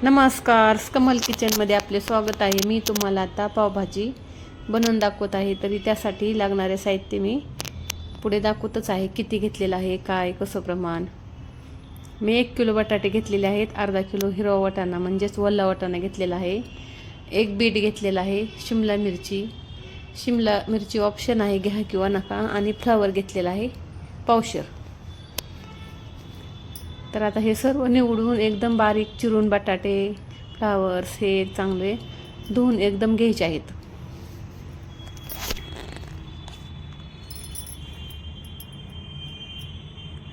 नमस्कार, कमल किचनमध्ये आपले स्वागत आहे. मी तुम्हाला आता पावभाजी बनवून दाखवत आहे. तरी त्यासाठी लागणारे साहित्य मी पुढे दाखवतच आहे. किती घेतलेलं आहे, काय कसं प्रमाण. मी 1 किलो बटाटे घेतलेले आहेत. अर्धा किलो हिरवा वाटाणा म्हणजेच वल्ला वाटाणा घेतलेला आहे. 1 बीट घेतलेला आहे. शिमला मिरची ऑप्शन आहे, घ्या किंवा नका. आणि फ्लावर घेतलेला आहे पावशेर. तर आता हे सर्व निवडून एकदम बारीक चिरून बटाटे फ्लावर्स हे चांगले धुवून एकदम घ्यायचे आहेत.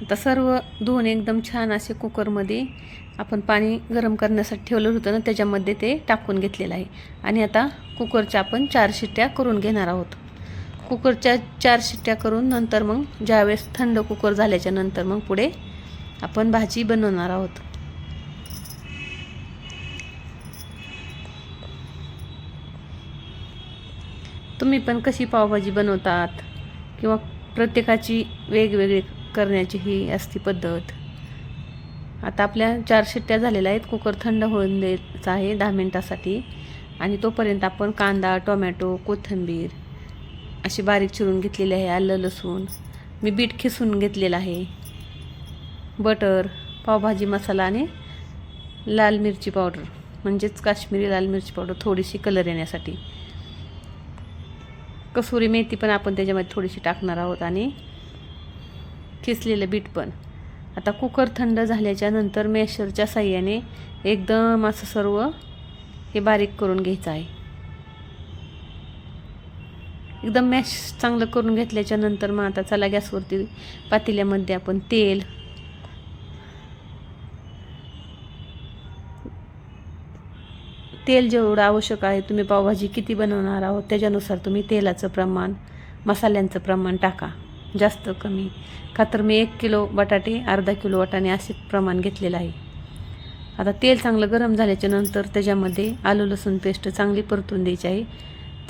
आता सर्व धुवून एकदम छान असे कुकरमध्ये आपण पाणी गरम करण्यासाठी ठेवलं होतं ना, त्याच्यामध्ये ते टाकून घेतलेलं आहे. आणि आता कुकरच्या आपण 4 शिट्ट्या करून घेणार आहोत. कुकरच्या 4 शिट्ट्या करून नंतर मग ज्यावेळेस थंड कुकर झाल्याच्या नंतर मग पुढे आपण भाजी बनवणार आहोत. तुम्ही पण कशी पावभाजी बनवतात किंवा प्रत्येकाची वेगवेगळी करण्याची ही असती पद्धत. आता आपल्या 4 शिट्ट्या झालेल्या आहेत. कुकर थंड होऊन द्यायचा आहे 10 मिनिटासाठी. आणि तोपर्यंत आपण कांदा, टोमॅटो, कोथिंबीर अशी बारीक चिरून घेतलेली आहे. आलं, लसूण, मी बीट खिसून घेतलेला आहे. बटर, पावभाजी मसाला आणि लाल मिरची पावडर म्हणजेच काश्मीरी लाल मिरची पावडर थोडीशी कलर येण्यासाठी. कसुरी मेथी पण आपण त्याच्यामध्ये थोडीशी टाकणार आहोत आणि खिसलेलं बीट पण. आता कुकर थंड झाल्याच्या नंतर मॅशरच्या साह्याने एकदम असं सर्व हे बारीक करून घ्यायचं आहे. एकदम मॅश चांगलं करून घेतल्याच्या नंतर मग आता चला गॅसवरती पातेल्यामध्ये आपण तेल जेवढं आवश्यक आहे, तुम्ही पावभाजी किती बनवणार आहोत त्याच्यानुसार तुम्ही तेलाचं प्रमाण, मसाल्यांचं प्रमाण टाका, जास्त कमी. का तर मी 1 किलो बटाटे, अर्धा किलो वाटाणे असे प्रमाण घेतलेलं आहे. आता तेल चांगलं गरम झाल्याच्या नंतर त्याच्यामध्ये आलं लसूण पेस्ट चांगली परतून द्यायची आहे.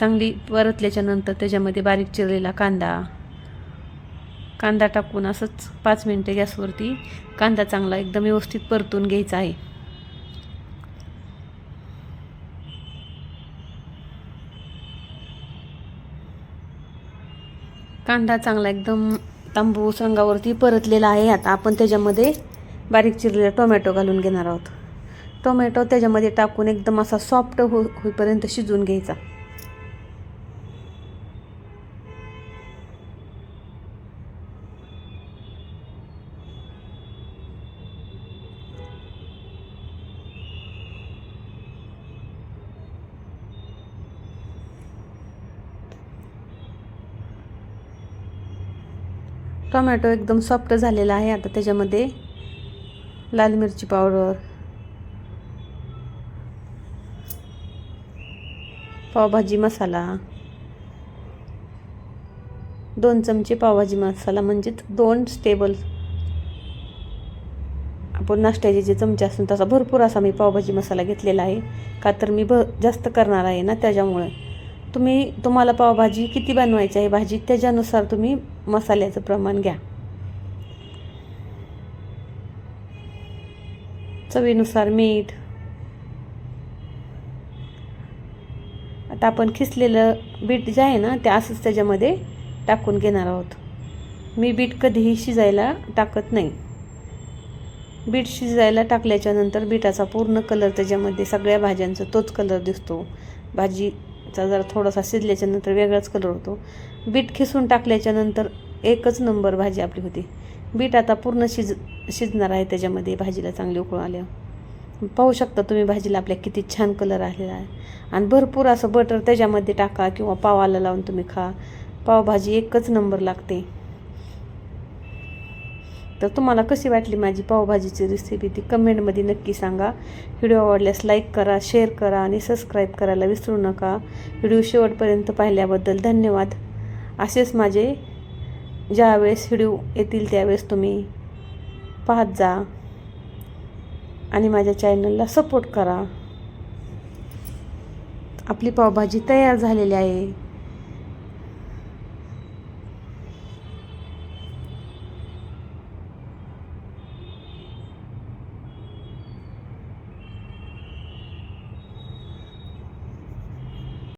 चांगली परतल्याच्या नंतर त्याच्यामध्ये बारीक चिरलेला कांदा टाकून असंच 5 मिनिटे गॅसवरती कांदा चांगला एकदम व्यवस्थित परतून घ्यायचा आहे. कांदा चांगला एकदम तांबूस रंगावरती परतलेला आहे. आता आपण त्याच्यामध्ये बारीक चिरलेला टोमॅटो घालून घेणार आहोत. टोमॅटो त्याच्यामध्ये टाकून एकदम असा सॉफ्ट होईपर्यंत शिजवून घ्यायचा. टोमॅटो एकदम सॉफ्ट झालेला आहे. आता त्याच्यामध्ये लाल मिरची पावडर, पावभाजी मसाला, 2 चमचे पावभाजी मसाला म्हणजेच 2 टेबल आपण नाश्त्याचे जे चमचे असतात तसा भरपूर असा मी पावभाजी मसाला घेतलेला आहे. का तर मी जास्त करणार आहे ना, त्याच्यामुळे तुम्हाला पावभाजी किती बनवायची आहे भाजी त्याच्यानुसार तुम्ही मसाल्याचं प्रमाण घ्या. चवीनुसार मीठ. आता आपण खिसलेलं बीट जे आहे ना ते असंच त्याच्यामध्ये टाकून घेणार आहोत. मी बीट कधीही शिजायला टाकत नाही. बीट शिजायला टाकल्याच्या नंतर बीटाचा पूर्ण कलर त्याच्यामध्ये सगळ्या भाज्यांचा तोच कलर दिसतो. भाजीचा जरा थोडासा शिजल्याच्या नंतर वेगळाच कलर होतो. बीट खिसून टाकल्याच्या नंतर एकच नंबर भाजी आपली होती. बीट आता पूर्ण शिजणार आहे त्याच्यामध्ये. भाजीला चांगली उकळून आल्यावर पाहू शकता तुम्ही भाजीला आपल्या किती छान कलर आलेला आहे. आणि भरपूर असं बटर त्याच्यामध्ये टाका किंवा पावाला लावून तुम्ही खा. पावभाजी एकच नंबर लागते. तर तुम्हाला कशी वाटली माझी पावभाजीची रेसिपी ती कमेंटमध्ये नक्की सांगा. व्हिडिओ आवडल्यास लाईक करा, शेअर करा आणि सबस्क्राईब करायला विसरू नका. व्हिडिओ शेवटपर्यंत पाहिल्याबद्दल धन्यवाद. असेच माझे ज्यावेळेस व्हिडिओ येतील त्यावेळेस तुम्ही पाहत जा आणि माझ्या चॅनलला सपोर्ट करा. आपली पावभाजी तयार झालेली आहे.